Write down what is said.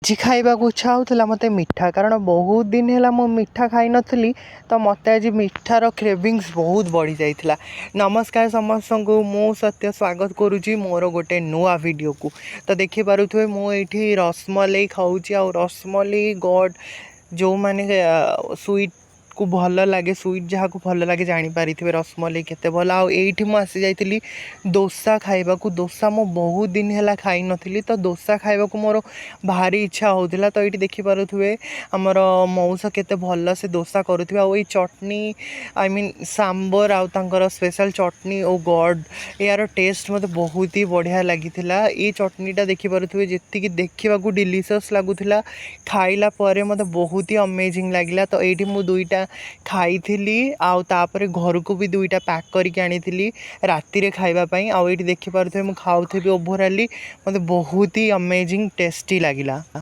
जी खाइबा इच्छा होता मत मिठा कारण बहुत दिन है मु मिठा खाई नी तो मत आज मिठार क्रेविंग्स बहुत बढ़ी जाइए। नमस्कार समस्त को मु सत्य स्वागत करुच्ची मोर गोटे नुआ वीडियो को। तो देखिपे मुझे रसमलाई खाऊँ आ रसमलाई गॉड जो मैंने स्वीट को भल लगे स्वीट जहाँ को भल लगे जानीपारे रसमलाई केते भल आठी मुझी जाइली दोसा खाइबा दोसा मो बहुत दिन है खाई नी तो दोसा खाइबा मोर भारी इच्छा होता। तो ये देखिपे आमर मौसा केते भल से दोसा करुवे आ चटनी आई मीन सांबर आर स्पेशल चटनी ओ गॉड यार टेस्ट मत बहुत ही बढ़िया लगी ये चटनीटा देखिपे जी देखा डिलीशियस लगुला खाइला मत बहुत ही अमेजिंग लगे। तो ये मुझे दुईटा खाई आउे घर को भी दुईटा पैक करके आनी राति खावाई आठ देखिपे मुझे खाऊी ओभराली मत बहुत ही अमेजिंग टेस्टी लगिला।